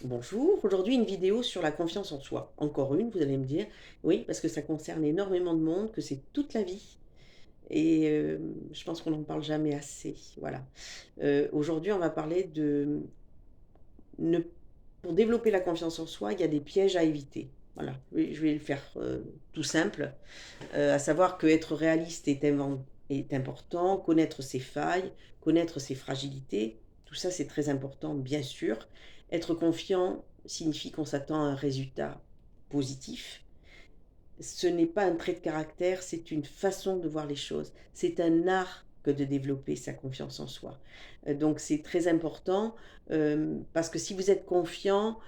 Bonjour, aujourd'hui une vidéo sur la confiance en soi. Encore une, vous allez me dire, oui, parce que ça concerne énormément de monde, que c'est toute la vie. Et je pense qu'on n'en parle jamais assez. Voilà. Aujourd'hui, on va parler de ne pour développer la confiance en soi, il y a des pièges à éviter. Voilà, je vais le faire tout simple, à savoir qu'être réaliste est important, connaître ses failles, connaître ses fragilités, tout ça c'est très important, bien sûr. Être confiant signifie qu'on s'attend à un résultat positif. Ce n'est pas un trait de caractère, c'est une façon de voir les choses. C'est un art que de développer sa confiance en soi. Donc c'est très important parce que si vous êtes confiant,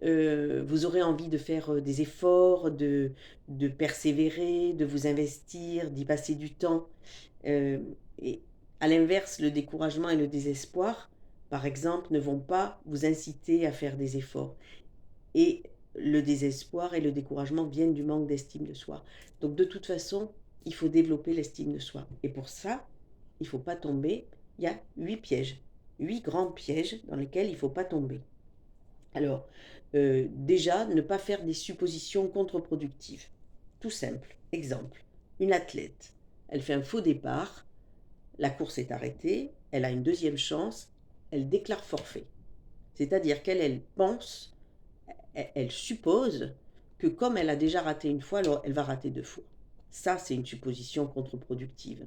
vous aurez envie de faire des efforts, de persévérer, de vous investir, d'y passer du temps. Euh, et à l'inverse, le découragement et le désespoir, par exemple, ne vont pas vous inciter à faire des efforts. Et le désespoir et le découragement viennent du manque d'estime de soi. Donc de toute façon, il faut développer l'estime de soi. Et pour ça, il ne faut pas tomber. Il y a 8 pièges, 8 grands pièges dans lesquels il ne faut pas tomber. Alors, déjà, ne pas faire des suppositions contre-productives. Tout simple. Exemple, une athlète, elle fait un faux départ, la course est arrêtée, elle a une deuxième chance, elle déclare forfait. C'est-à-dire qu'elle pense, elle suppose que comme elle a déjà raté une fois, alors elle va rater 2 fois. Ça, c'est une supposition contre-productive.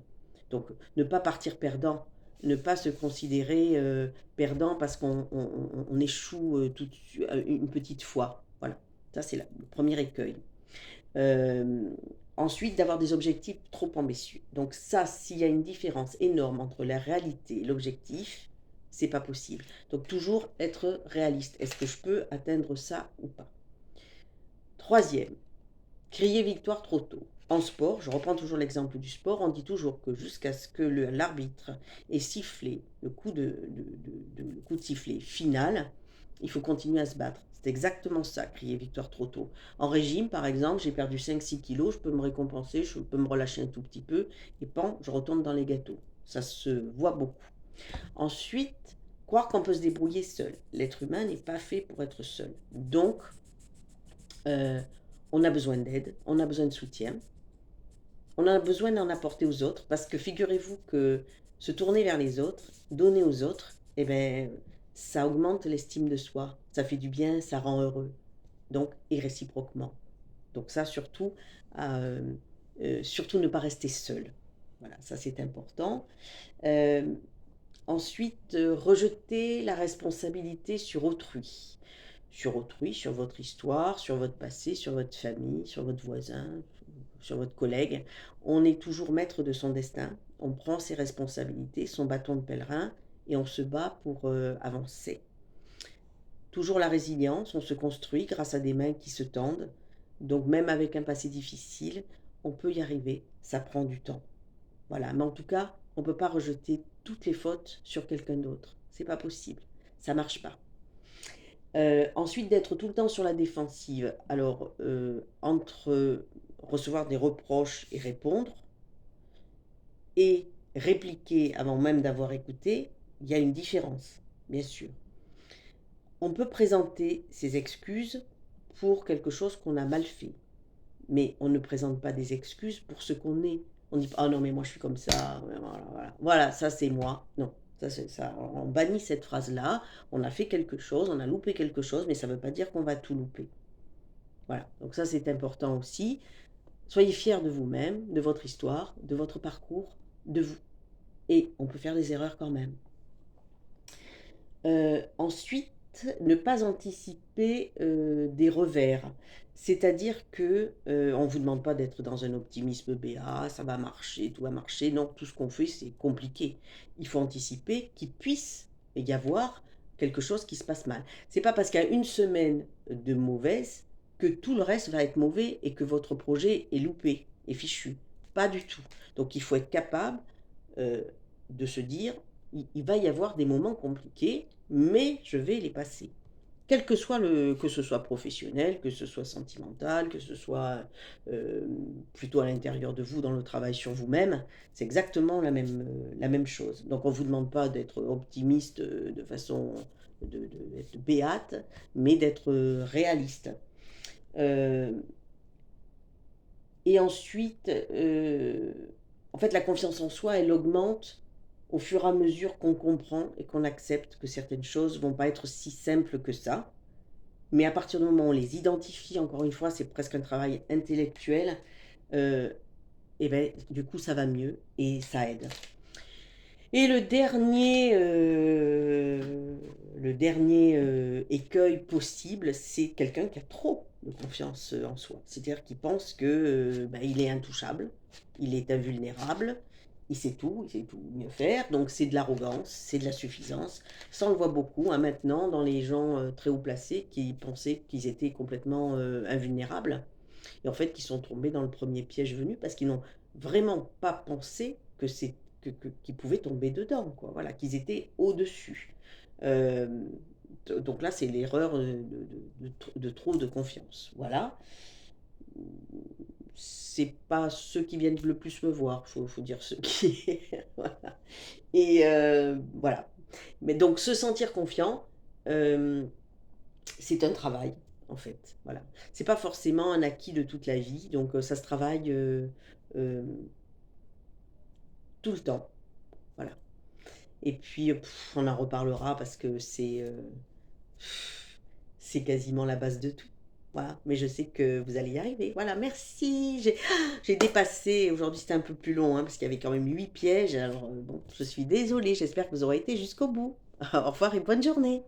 Donc, ne pas partir perdant, ne pas se considérer perdant parce qu'on échoue une petite fois. Voilà, ça c'est le premier écueil. Euh, Ensuite, d'avoir des objectifs trop ambitieux. Donc ça, s'il y a une différence énorme entre la réalité et l'objectif, c'est pas possible. Donc toujours être réaliste. Est-ce que je peux atteindre ça ou pas? Troisième, crier victoire trop tôt. En sport, je reprends toujours l'exemple du sport, on dit toujours que jusqu'à ce que l'arbitre ait sifflé le coup de sifflet final, il faut continuer à se battre. C'est exactement ça, crier victoire trop tôt. En régime, par exemple, j'ai perdu 5-6 kilos, je peux me récompenser, je peux me relâcher un tout petit peu, et pan, je retourne dans les gâteaux. Ça se voit beaucoup. Ensuite, croire qu'on peut se débrouiller seul. L'être humain n'est pas fait pour être seul. Donc, euh, on a besoin d'aide, on a besoin de soutien, on a besoin d'en apporter aux autres, parce que figurez-vous que se tourner vers les autres, donner aux autres, eh ben, ça augmente l'estime de soi, ça fait du bien, ça rend heureux, donc et réciproquement. Donc ça, surtout ne pas rester seul. Voilà, ça c'est important. Euh, Ensuite, rejeter la responsabilité sur autrui, sur votre histoire, sur votre passé, sur votre famille, sur votre voisin, sur votre collègue. On est toujours maître de son destin. On prend ses responsabilités, son bâton de pèlerin, et on se bat pour avancer. Toujours la résilience, on se construit grâce à des mains qui se tendent. Donc même avec un passé difficile, on peut y arriver. Ça prend du temps. Voilà, mais en tout cas, on ne peut pas rejeter toutes les fautes sur quelqu'un d'autre. C'est pas possible. Ça marche pas. Ensuite, d'être tout le temps sur la défensive. Alors, entre recevoir des reproches et répondre, et répliquer avant même d'avoir écouté, il y a une différence, bien sûr. On peut présenter ses excuses pour quelque chose qu'on a mal fait, mais on ne présente pas des excuses pour ce qu'on est. On dit ah non mais moi je suis comme ça, voilà, voilà. Voilà, ça c'est moi. Non, ça c'est ça. On bannit cette phrase-là. On a fait quelque chose, on a loupé quelque chose, mais ça ne veut pas dire qu'on va tout louper. Voilà, donc ça c'est important aussi. Soyez fiers de vous-même, de votre histoire, de votre parcours, de vous. Et on peut faire des erreurs quand même. Ensuite, ne pas anticiper des revers. C'est-à-dire que on ne vous demande pas d'être dans un optimisme béat, ça va marcher, tout va marcher. Non, tout ce qu'on fait, c'est compliqué. Il faut anticiper qu'il puisse y avoir quelque chose qui se passe mal. C'est pas parce qu'il y a une semaine de mauvaise que tout le reste va être mauvais et que votre projet est loupé, est fichu. Pas du tout. Donc il faut être capable euh, de se dire, il va y avoir des moments compliqués, mais je vais les passer. Quel que soit que ce soit professionnel, que ce soit sentimental, que ce soit plutôt à l'intérieur de vous, dans le travail sur vous-même, c'est exactement la même chose. Donc on ne vous demande pas d'être optimiste de façon d'être béate, mais d'être réaliste. Euh, et ensuite, en fait, la confiance en soi, elle augmente au fur et à mesure qu'on comprend et qu'on accepte que certaines choses vont pas être si simples que ça. Mais à partir du moment où on les identifie, encore une fois, c'est presque un travail intellectuel, euh, et ben, du coup, ça va mieux et ça aide. Et le dernier écueil possible, c'est quelqu'un qui a trop de confiance en soi. C'est-à-dire qu'il pense que bah, il est intouchable, il est invulnérable, il sait tout mieux faire. Donc c'est de l'arrogance, c'est de la suffisance. Ça, on le voit beaucoup hein, maintenant dans les gens très haut placés qui pensaient qu'ils étaient complètement invulnérables et en fait qui sont tombés dans le premier piège venu parce qu'ils n'ont vraiment pas pensé qu'ils pouvaient tomber dedans, quoi. Voilà, qu'ils étaient au-dessus. Euh, donc là, c'est l'erreur de trop de confiance. Voilà. C'est pas ceux qui viennent le plus me voir, faut dire ceux qui. Voilà. Et voilà. Mais donc, se sentir confiant, euh, c'est un travail, en fait. Voilà. C'est pas forcément un acquis de toute la vie, donc ça se travaille euh, tout le temps. Voilà. Et puis, on en reparlera parce que c'est quasiment la base de tout. Voilà. Mais je sais que vous allez y arriver. Voilà, merci. J'ai dépassé. Aujourd'hui, c'était un peu plus long hein, parce qu'il y avait quand même 8 pièges. Alors, bon, je suis désolée. J'espère que vous aurez été jusqu'au bout. Au revoir et bonne journée.